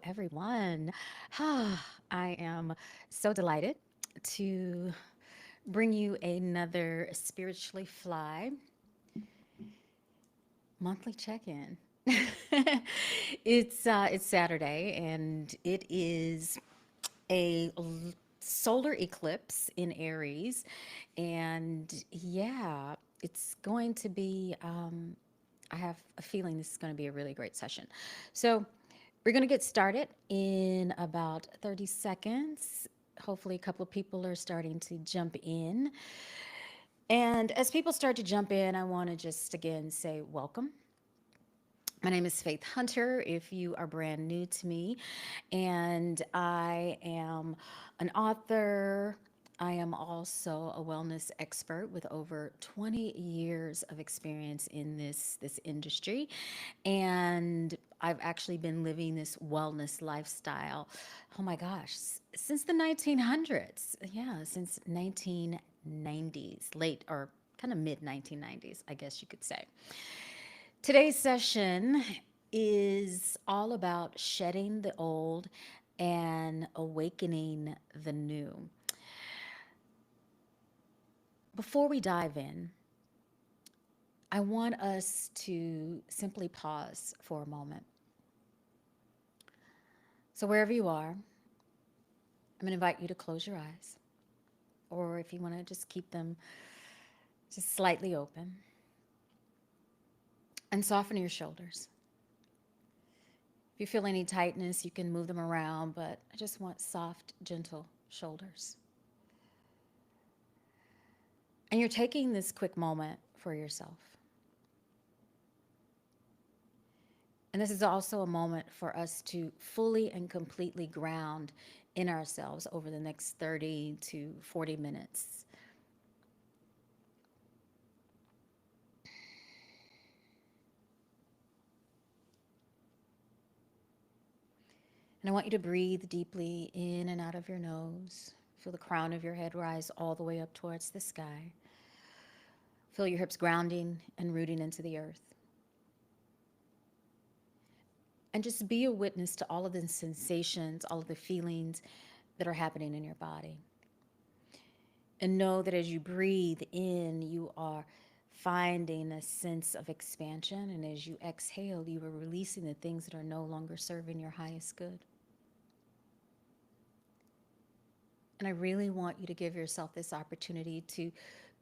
everyone. I am so delighted to bring you another spiritually fly monthly check-in. It's Saturday and it is a solar eclipse in Aries, and yeah, it's going to be. I have a feeling this is going to be a really great session. So we're going to get started in about 30 seconds. Hopefully, a couple of people are starting to jump in. And as people start to jump in, I want to just again say welcome. My name is Faith Hunter, if you are brand new to me, and I am an author. I am also a wellness expert with over 20 years of experience in this industry, and I've actually been living this wellness lifestyle. Oh my gosh, since the 1900s. Yeah, since 1990s, late or kind of mid 1990s, I guess you could say. Today's session is all about shedding the old and awakening the new. Before we dive in, I want us to simply pause for a moment. So, wherever you are, I'm going to invite you to close your eyes, or if you want to just keep them just slightly open, and soften your shoulders. If you feel any tightness, you can move them around, but I just want soft, gentle shoulders. And you're taking this quick moment for yourself. And this is also a moment for us to fully and completely ground in ourselves over the next 30 to 40 minutes. And I want you to breathe deeply in and out of your nose. Feel the crown of your head rise all the way up towards the sky. Feel your hips grounding and rooting into the earth. And just be a witness to all of the sensations, all of the feelings that are happening in your body. And know that as you breathe in, you are finding a sense of expansion. And as you exhale, you are releasing the things that are no longer serving your highest good. And I really want you to give yourself this opportunity to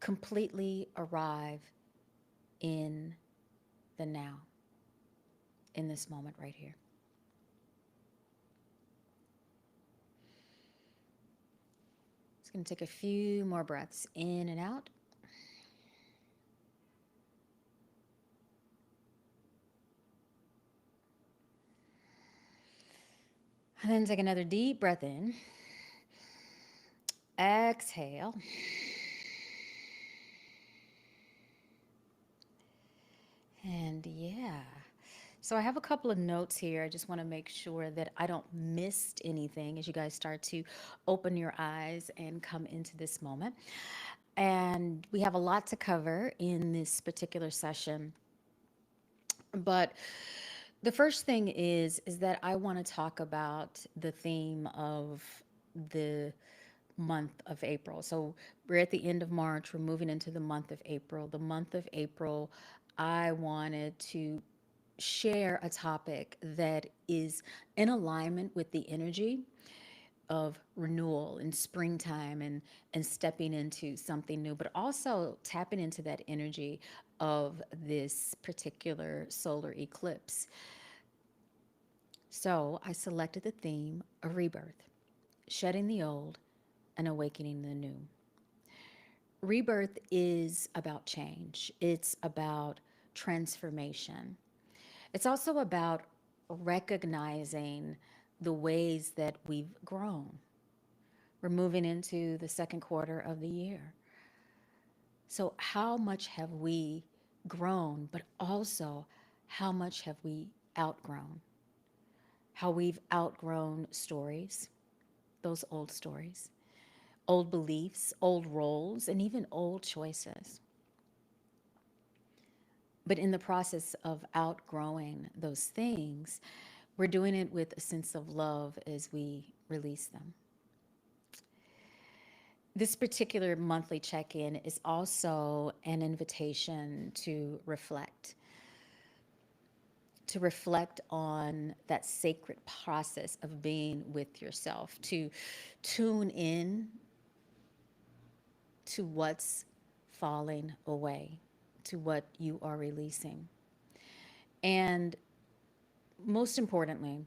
completely arrive in the now, in this moment right here. Just going to take a few more breaths in and out. And then take another deep breath in. Exhale. And yeah. So I have a couple of notes here. I just want to make sure that I don't miss anything as you guys start to open your eyes and come into this moment. And we have a lot to cover in this particular session. But the first thing is that I want to talk about the theme of the month of April. So we're at the end of March, we're moving into the month of April. The month of April, I wanted to share a topic that is in alignment with the energy of renewal and springtime and stepping into something new, but also tapping into that energy of this particular solar eclipse. So I selected the theme of rebirth, shedding the old and awakening the new. Rebirth is about change, it's about transformation. It's also about recognizing the ways that we've grown. We're moving into the second quarter of the year. So, how much have we grown, but also how much have we outgrown? How we've outgrown stories, those old stories, old beliefs, old roles, and even old choices. But in the process of outgrowing those things, We're doing it with a sense of love as we release them. This particular monthly check in is also an invitation to reflect on that sacred process of being with yourself, to tune in to what's falling away, to what you are releasing. And most importantly,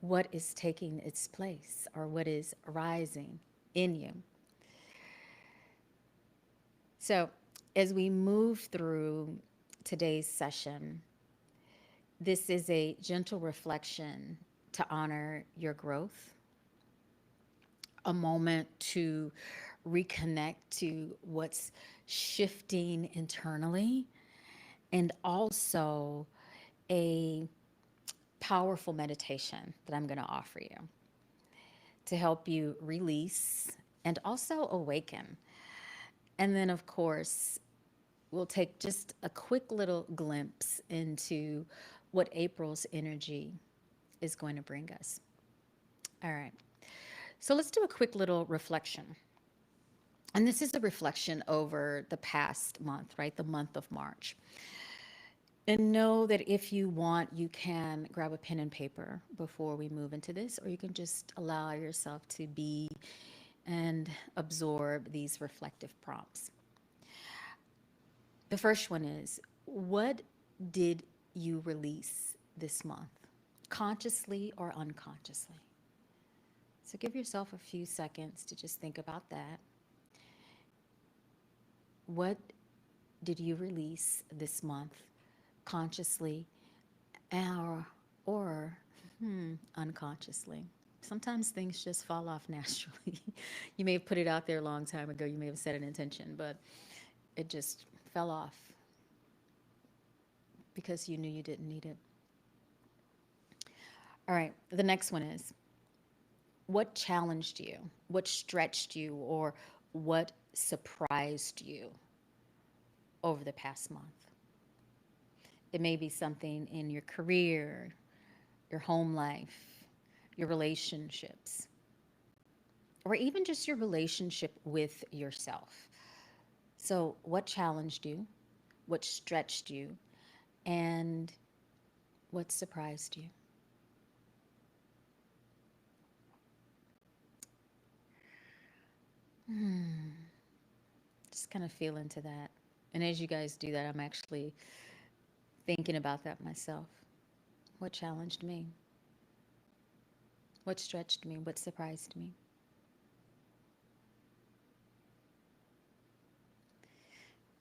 what is taking its place or what is rising in you. So, as we move through today's session, this is a gentle reflection to honor your growth, a moment to reconnect to what's shifting internally, and also a powerful meditation that I'm going to offer you to help you release and also awaken. And then, of course, we'll take just a quick little glimpse into what April's energy is going to bring us. All right. So let's do a quick little reflection. And this is a reflection over the past month, right? The month of March. And know that if you want, you can grab a pen and paper before we move into this, or you can just allow yourself to be and absorb these reflective prompts. The first one is, what did you release this month, consciously or unconsciously? So give yourself a few seconds to just think about that. What did you release this month, consciously or unconsciously? Sometimes things just fall off naturally. You may have put it out there a long time ago. You may have set an intention, but it just fell off because you knew you didn't need it. All right, the next one is, what challenged you? What stretched you? Or what surprised you over the past month? It may be something in your career, your home life, your relationships, or even just your relationship with yourself. So, what challenged you? What stretched you? And what surprised you? Just kind of feel into that. And as you guys do that, I'm actually thinking about that myself. What challenged me? What stretched me? What surprised me?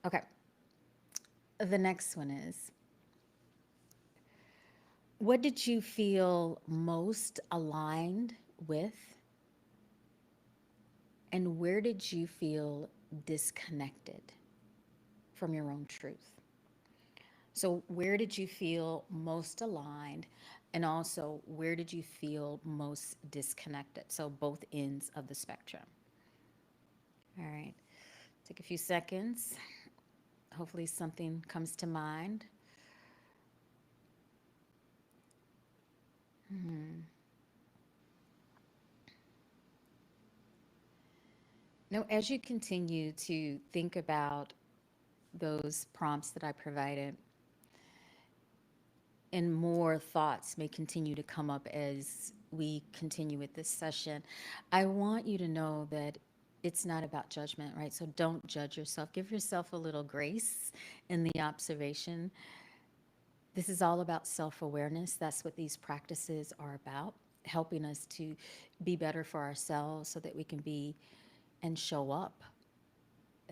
Okay, the next one is, what did you feel most aligned with? And where did you feel disconnected from your own truth? So, where did you feel most aligned? And also, where did you feel most disconnected? So, both ends of the spectrum. All right. Take a few seconds. Hopefully, something comes to mind. Now, as you continue to think about those prompts that I provided, and more thoughts may continue to come up as we continue with this session, I want you to know that it's not about judgment, right? So don't judge yourself. Give yourself a little grace in the observation. This is all about self awareness. That's what these practices are about, helping us to be better for ourselves so that we can be and show up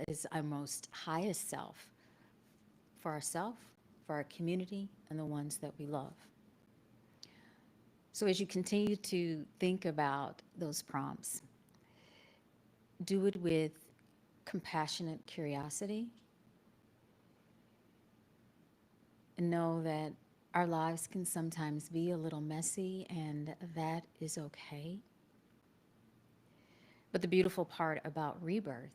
as our most highest self for ourselves, for our community, and the ones that we love. So as you continue to think about those prompts, do it with compassionate curiosity and know that our lives can sometimes be a little messy, and that is okay. But the beautiful part about rebirth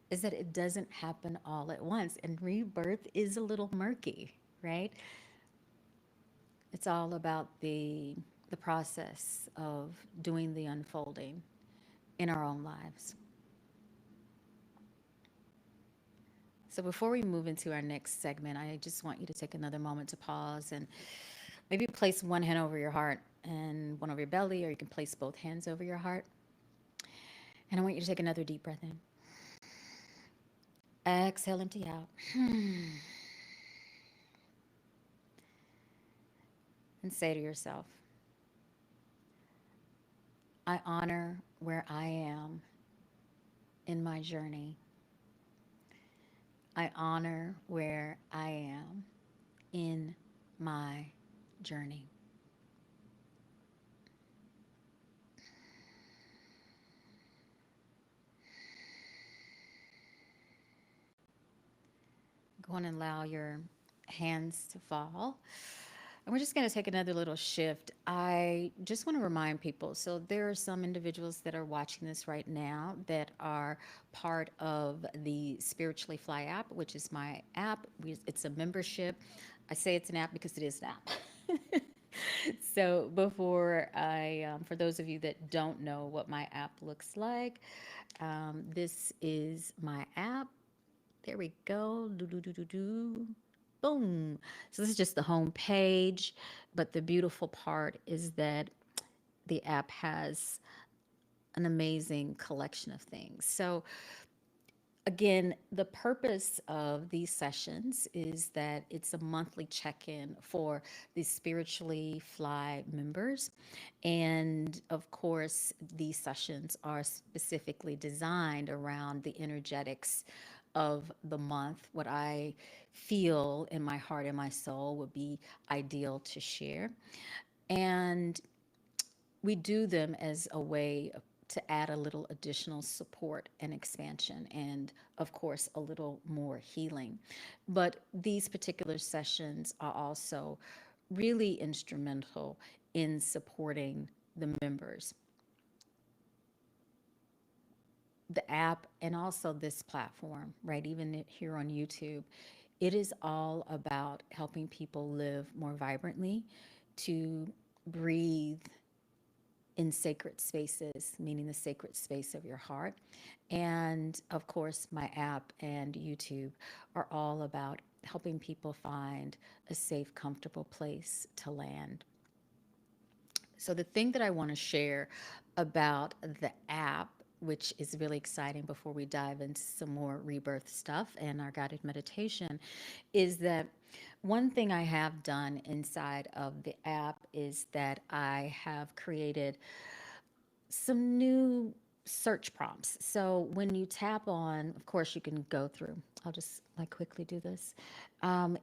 is that it doesn't happen all at once, and rebirth is a little murky, right? It's all about the process of doing the unfolding in our own lives. So before we move into our next segment, I just want you to take another moment to pause and maybe place one hand over your heart and one over your belly, or you can place both hands over your heart. And I want you to take another deep breath in. Exhale, empty out. And say to yourself, I honor where I am in my journey. I honor where I am in my journey. Go on and allow your hands to fall. And we're just going to take another little shift. I just want to remind people, so there are some individuals that are watching this right now that are part of the Spiritually Fly app, which is my app. It's a membership. I say it's an app because it is an app. So before for those of you that don't know what my app looks like, this is my app. There we go. Do, do, do, do, do. Boom. So this is just the home page. But the beautiful part is that the app has an amazing collection of things. So again, the purpose of these sessions is that it's a monthly check in for the Spiritually Fly members. And of course, these sessions are specifically designed around the energetics of the month, what I feel in my heart and my soul would be ideal to share. And we do them as a way to add a little additional support and expansion, and of course, a little more healing. But these particular sessions are also really instrumental in supporting the members. The app and also this platform, right? Even here on YouTube, it is all about helping people live more vibrantly, to breathe in sacred spaces, meaning the sacred space of your heart. And of course, my app and YouTube are all about helping people find a safe, comfortable place to land. So, the thing that I want to share about the app, which is really exciting before we dive into some more rebirth stuff and our guided meditation, is that one thing I have done inside of the app is that I have created some new search prompts. So when you tap on, of course, you can go through. I'll just like quickly do this.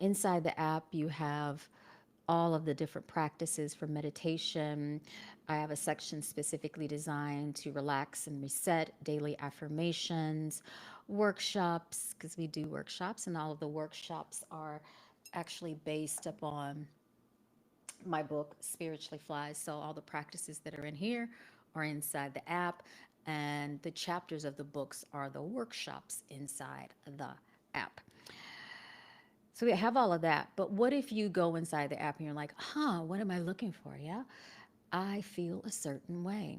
Inside the app, you have all of the different practices for meditation. I have a section specifically designed to relax and reset, daily affirmations, workshops, because we do workshops, and all of the workshops are actually based upon my book, Spiritually Flies. So all the practices that are in here are inside the app, and the chapters of the books are the workshops inside the app. So we have all of that. But what if you go inside the app and you're like, what am I looking for? Yeah, I feel a certain way.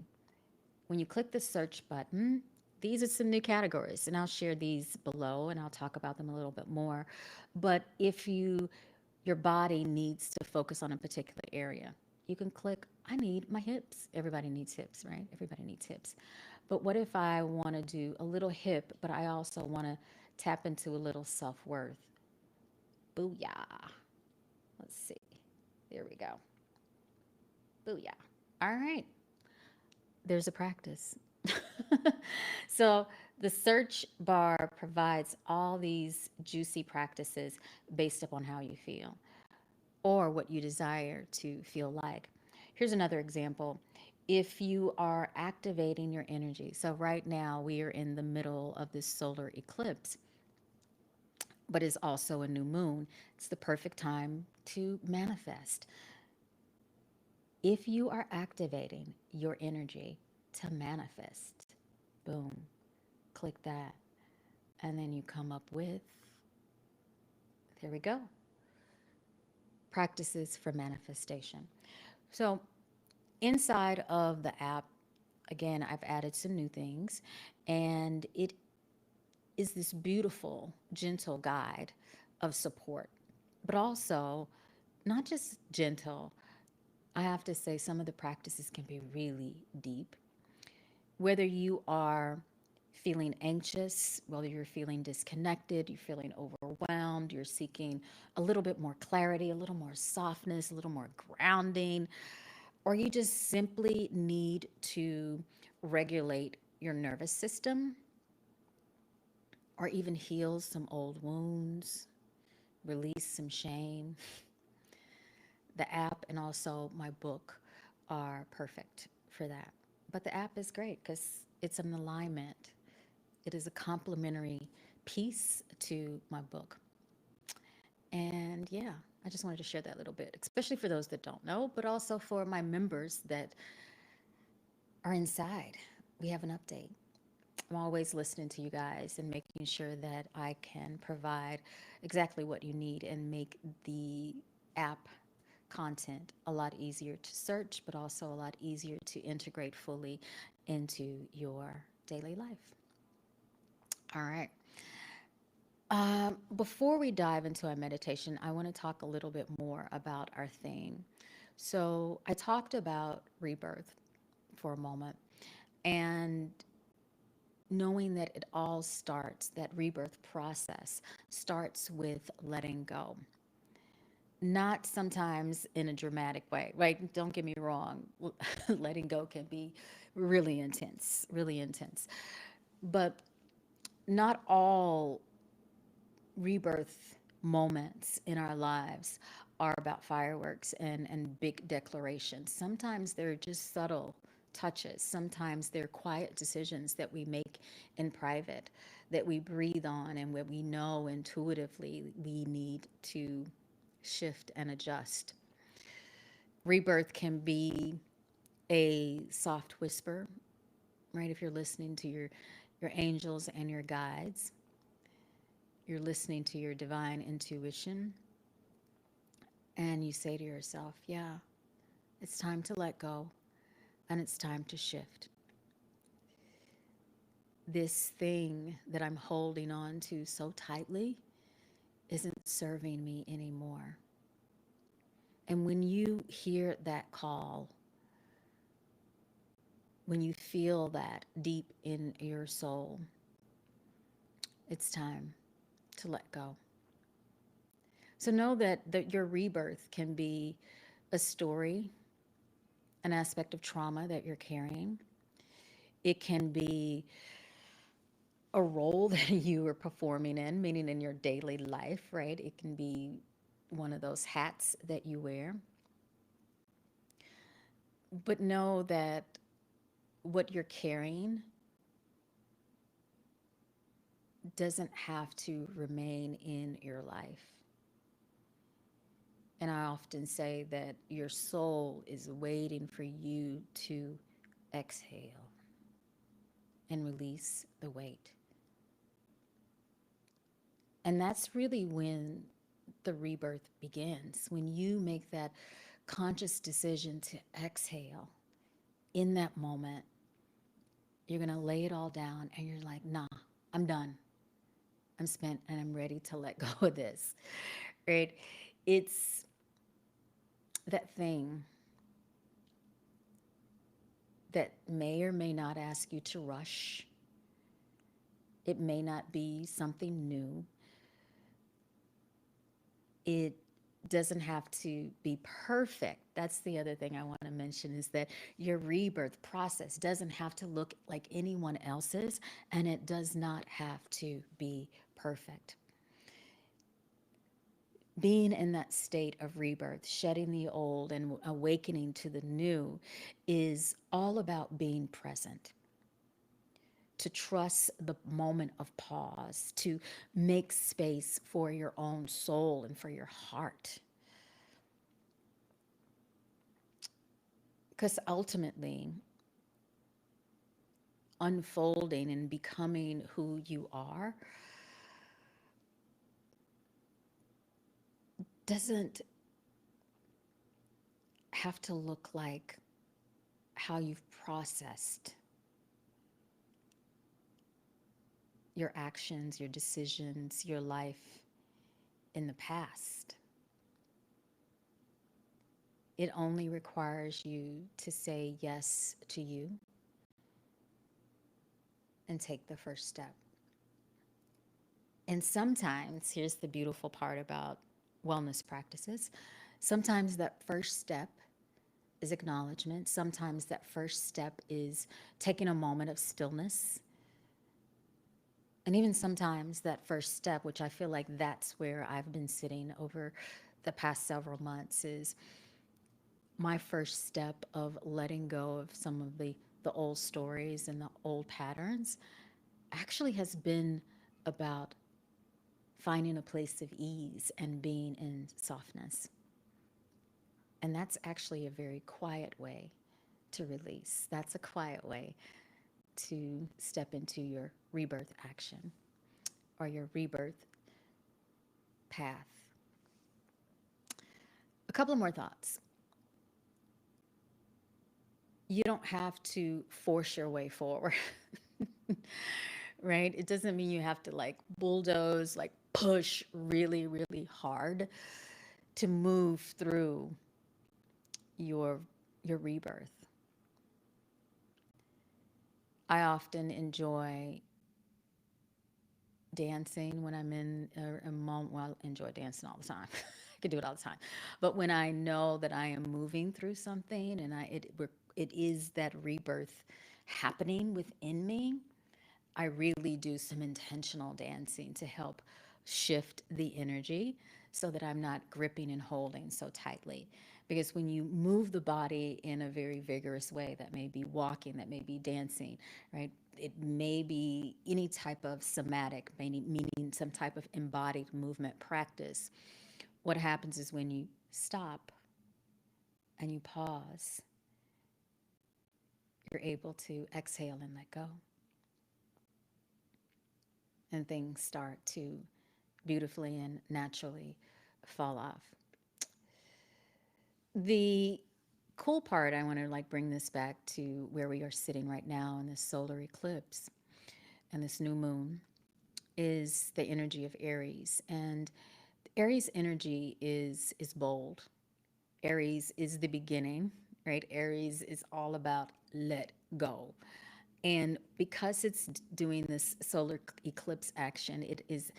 When you click the search button, these are some new categories, and I'll share these below and I'll talk about them a little bit more. But if your body needs to focus on a particular area, you can click, I need my hips. Everybody needs hips, right? Everybody needs hips. But what if I want to do a little hip, but I also want to tap into a little self worth? Booyah. Let's see. There we go. Booyah. All right. There's a practice. So the search bar provides all these juicy practices based upon how you feel or what you desire to feel like. Here's another example. If you are activating your energy, so right now we are in the middle of this solar eclipse, but is also a new moon. It's the perfect time to manifest. If you are activating your energy to manifest, boom, click that. And then you come up with, there we go, practices for manifestation. So, inside of the app, again, I've added some new things, and it is this beautiful, gentle guide of support, but also not just gentle. I have to say, some of the practices can be really deep. Whether you are feeling anxious, whether you're feeling disconnected, you're feeling overwhelmed, you're seeking a little bit more clarity, a little more softness, a little more grounding, or you just simply need to regulate your nervous system or even heal some old wounds, release some shame, the app and also my book are perfect for that. But the app is great because it's an alignment. It is a complementary piece to my book. And yeah, I just wanted to share that little bit, especially for those that don't know, but also for my members that are inside. We have an update. I'm always listening to you guys and making sure that I can provide exactly what you need and make the app content a lot easier to search, but also a lot easier to integrate fully into your daily life. All right. Before we dive into our meditation, I want to talk a little bit more about our theme. So, I talked about rebirth for a moment and knowing that it all starts, that rebirth process starts with letting go. Not sometimes in a dramatic way, right? Don't get me wrong. Letting go can be really intense, really intense. But not all rebirth moments in our lives are about fireworks and big declarations. Sometimes they're just subtle touches. Sometimes they're quiet decisions that we make in private, that we breathe on, and where we know intuitively we need to shift and adjust. Rebirth can be a soft whisper, right? If you're listening to your angels and your guides, you're listening to your divine intuition, and you say to yourself, yeah, it's time to let go and it's time to shift. This thing that I'm holding on to so tightly isn't serving me anymore. And when you hear that call, when you feel that deep in your soul, it's time to let go. So know that your rebirth can be a story, an aspect of trauma that you're carrying. It can be a role that you are performing in, meaning in your daily life, right? It can be one of those hats that you wear. But know that what you're carrying doesn't have to remain in your life. And I often say that your soul is waiting for you to exhale and release the weight. And that's really when the rebirth begins, when you make that conscious decision to exhale. In that moment, you're going to lay it all down and you're like, nah, I'm done. I'm spent and I'm ready to let go of this. Right? It's that thing that may or may not ask you to rush. It may not be something new. It doesn't have to be perfect. That's the other thing I want to mention is that your rebirth process doesn't have to look like anyone else's, and it does not have to be perfect. Being in that state of rebirth, shedding the old and awakening to the new, is all about being present, to trust the moment of pause, to make space for your own soul and for your heart. Because ultimately, unfolding and becoming who you are doesn't have to look like how you've processed your actions, your decisions, your life in the past. It only requires you to say yes to you and take the first step. And sometimes, here's the beautiful part about wellness practices, sometimes that first step is acknowledgement. Sometimes that first step is taking a moment of stillness. And even sometimes that first step, which I feel like that's where I've been sitting over the past several months, is my first step of letting go of some of the old stories and the old patterns actually has been about finding a place of ease and being in softness. And that's actually a very quiet way to release. That's a quiet way to step into your rebirth action or your rebirth path. A couple of more thoughts. You don't have to force your way forward, right? It doesn't mean you have to like bulldoze, like push really, really hard to move through your your rebirth. I often enjoy dancing when I'm in a moment. Well, I enjoy dancing all the time. I could do it all the time. But when I know that I am moving through something and it is that rebirth happening within me, I really do some intentional dancing to help shift the energy so that I'm not gripping and holding so tightly. Because when you move the body in a very vigorous way, that may be walking, that may be dancing, right? It may be any type of somatic, meaning some type of embodied movement practice. What happens is when you stop and you pause, you're able to exhale and let go. And things start to beautifully and naturally fall off. The cool part, I want to like bring this back to where we are sitting right now in this solar eclipse and this new moon, is the energy of Aries. And Aries energy is bold. Aries is the beginning, right? Aries is all about let go. And because it's doing this solar eclipse action, it is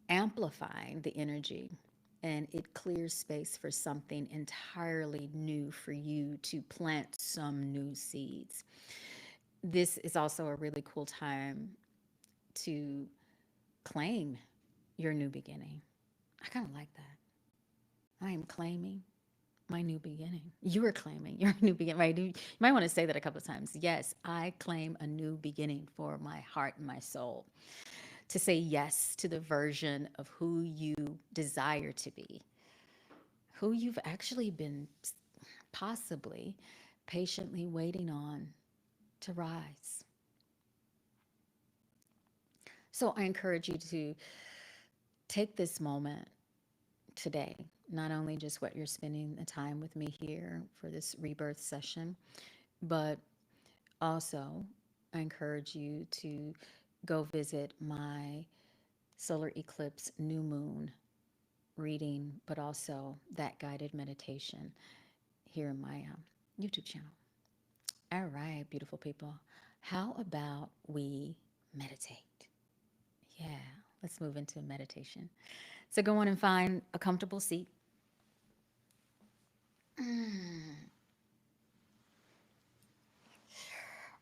amplifying the energy, and it clears space for something entirely new for you to plant some new seeds. This is also a really cool time to claim your new beginning. I kind of like that. I am claiming my new beginning. You are claiming your new beginning, right? You might want to say that a couple of times. Yes, I claim a new beginning for my heart and my soul. To say yes to the version of who you desire to be, who you've actually been possibly patiently waiting on to rise. So I encourage you to take this moment today, not only just what you're spending the time with me here for this rebirth session, but also I encourage you to go visit my solar eclipse new moon reading, but also that guided meditation here in my YouTube channel. All right, beautiful people. How about we meditate? Yeah, let's move into meditation. So go on and find a comfortable seat.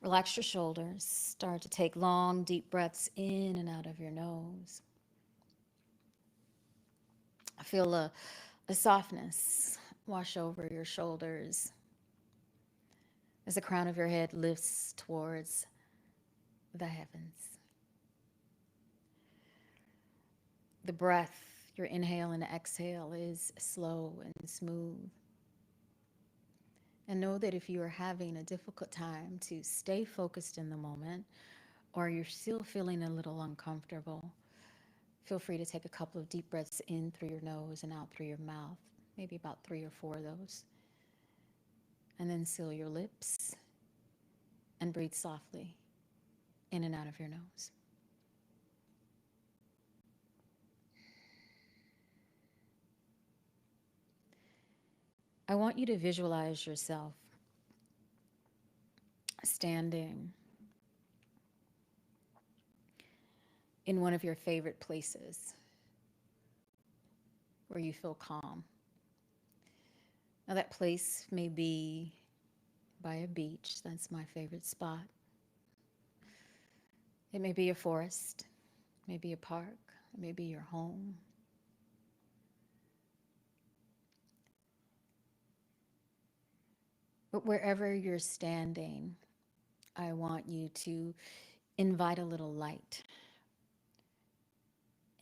Relax your shoulders. Start to take long, deep breaths in and out of your nose. Feel a softness wash over your shoulders as the crown of your head lifts towards the heavens. The breath, your inhale and exhale, is slow and smooth. And know that if you are having a difficult time to stay focused in the moment, or you're still feeling a little uncomfortable, feel free to take a couple of deep breaths in through your nose and out through your mouth, maybe about 3 or 4 of those. And then seal your lips and breathe softly in and out of your nose. I want you to visualize yourself standing in one of your favorite places where you feel calm. Now, that place may be by a beach. That's my favorite spot. It may be a forest, maybe a park, maybe your home. But wherever you're standing, I want you to invite a little light.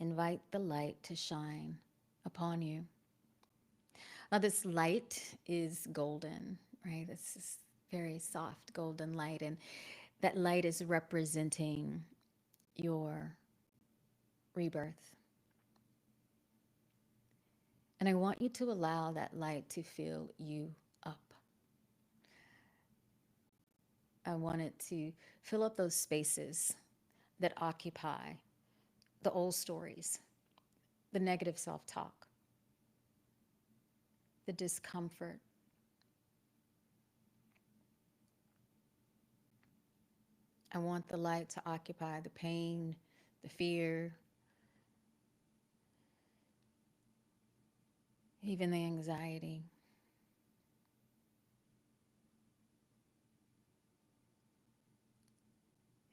Invite the light to shine upon you. Now, this light is golden, right? This is very soft golden light, and that light is representing your rebirth. And I want you to allow that light to fill you up. I want it to fill up those spaces that occupy the old stories, the negative self-talk, the discomfort. I want the light to occupy the pain, the fear, even the anxiety.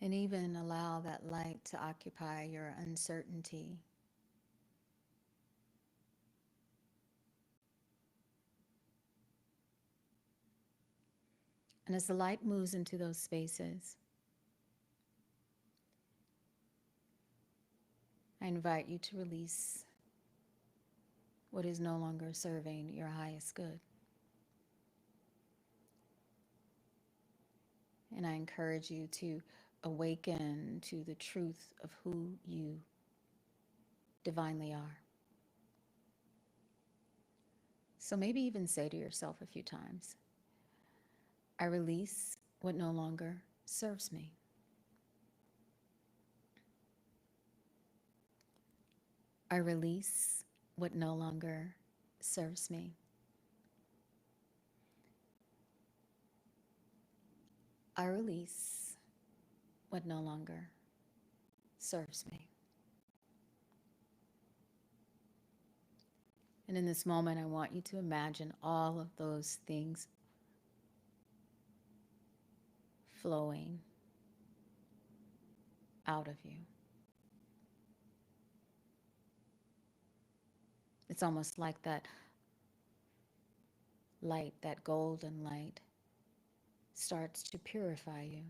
And even allow that light to occupy your uncertainty. And as the light moves into those spaces, I invite you to release what is no longer serving your highest good. And I encourage you to awaken to the truth of who you divinely are. So maybe even say to yourself a few times, I release what no longer serves me. I release what no longer serves me. I release what no longer serves me. And in this moment, I want you to imagine all of those things flowing out of you. It's almost like that light, that golden light, starts to purify you.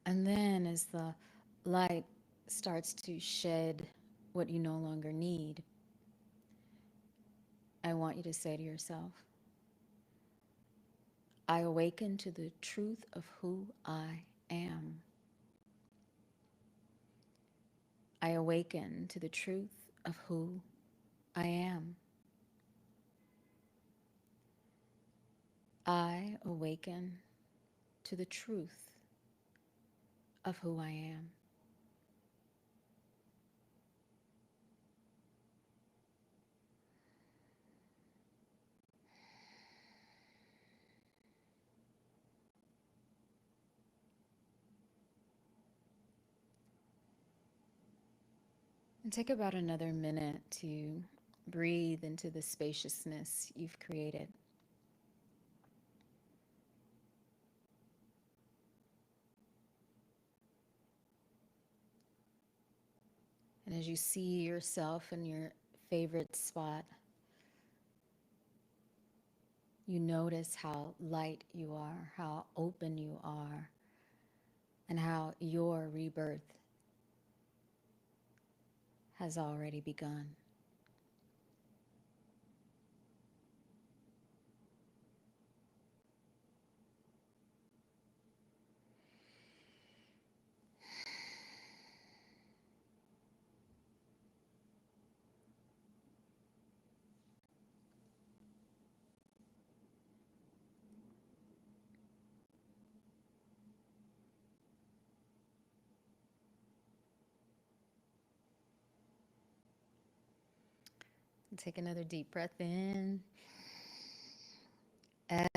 And then as the light starts to shed what you no longer need, I want you to say to yourself, I awaken to the truth of who I am. I awaken to the truth of who I am. I awaken to the truth of who I am. And take about another minute to breathe into the spaciousness you've created. And as you see yourself in your favorite spot, you notice how light you are, how open you are, and how your rebirth has already begun. Take another deep breath in.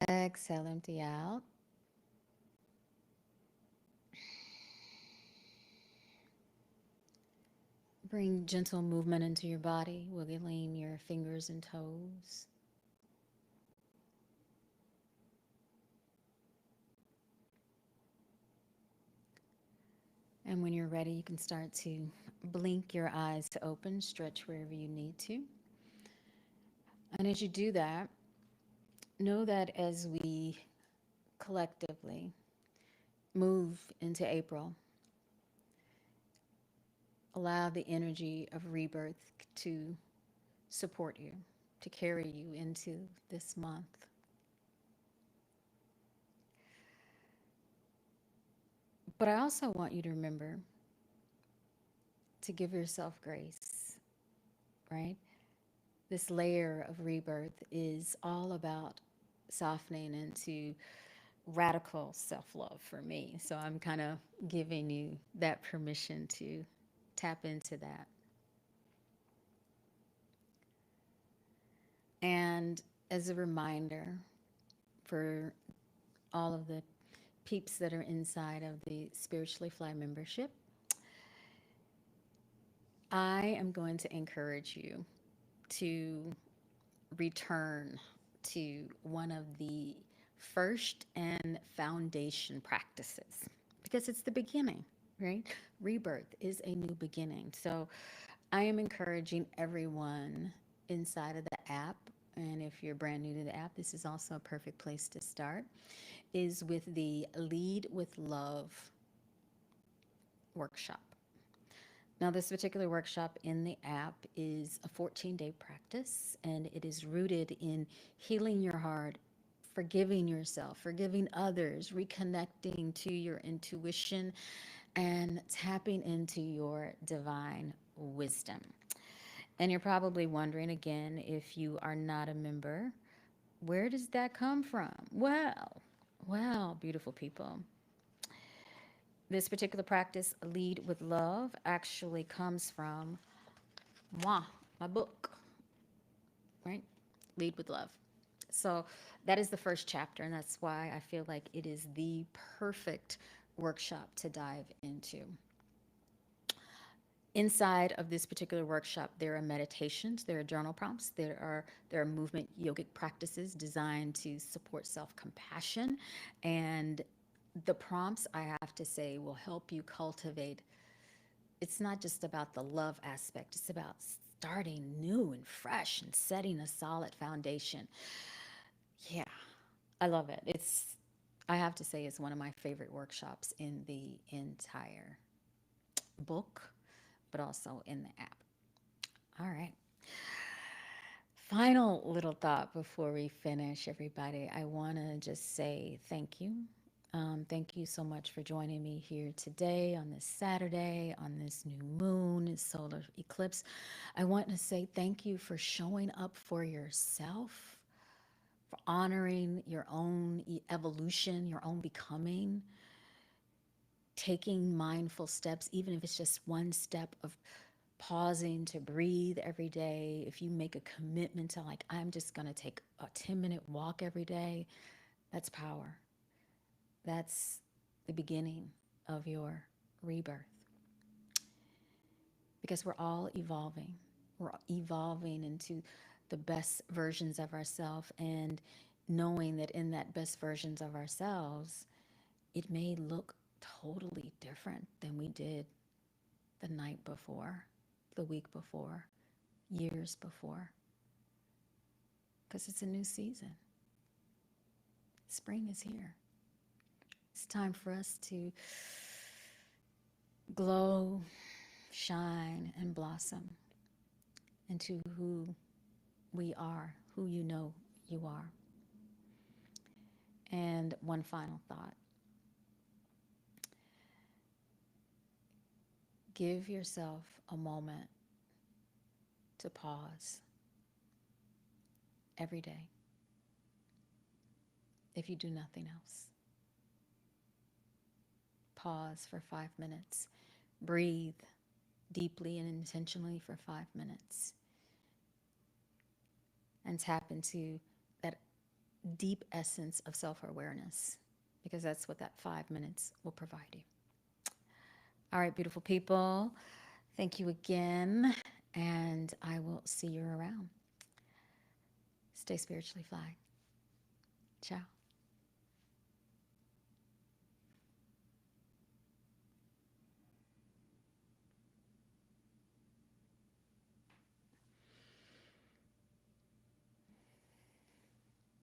Exhale, empty out. Bring gentle movement into your body, wiggling your fingers and toes. And when you're ready, you can start to blink your eyes to open, stretch wherever you need to. And as you do that, know that as we collectively move into April, allow the energy of rebirth to support you, to carry you into this month. But I also want you to remember to give yourself grace, right? This layer of rebirth is all about softening into radical self love for me. So I'm kind of giving you that permission to tap into that. And as a reminder for all of the peeps that are inside of the Spiritually Fly membership, I am going to encourage you to return to one of the first and foundation practices because it's the beginning, right? Rebirth is a new beginning. So I am encouraging everyone inside of the app, and if you're brand new to the app, this is also a perfect place to start, is with the Lead with Love workshop. Now, this particular workshop in the app is a 14-day practice, and it is rooted in healing your heart, forgiving yourself, forgiving others, reconnecting to your intuition, and tapping into your divine wisdom. And you're probably wondering again, if you are not a member, where does that come from? Well, beautiful people. This particular practice, Lead with Love, actually comes from my book, right? Lead with Love. So that is the first chapter, and that's why I feel like it is the perfect workshop to dive into. Inside of this particular workshop, there are meditations, there are journal prompts, there are movement yogic practices designed to support self-compassion, and the prompts, I have to say, will help you cultivate. It's not just about the love aspect, it's about starting new and fresh and setting a solid foundation. Yeah, I love it. I have to say, it's one of my favorite workshops in the entire book, but also in the app. All right. Final little thought before we finish, everybody. I want to just say thank you. Thank you so much for joining me here today on this Saturday, on this new moon, solar eclipse. I want to say thank you for showing up for yourself, for honoring your own evolution, your own becoming, taking mindful steps, even if it's just one step of pausing to breathe every day. If you make a commitment to, like, I'm just going to take a 10-minute walk every day, that's power. That's the beginning of your rebirth. Because we're all evolving. We're evolving into the best versions of ourselves, and knowing that in that best versions of ourselves, it may look totally different than we did the night before, the week before, years before. Because it's a new season. Spring is here. It's time for us to glow, shine, and blossom into who we are, who you know you are. And one final thought. Give yourself a moment to pause every day, if you do nothing else. Pause for 5 minutes. Breathe deeply and intentionally for 5 minutes. and tap into that deep essence of self awareness, because that's what that 5 minutes will provide you. All right, beautiful people. Thank you again, and I will see you around. Stay spiritually fly. Ciao.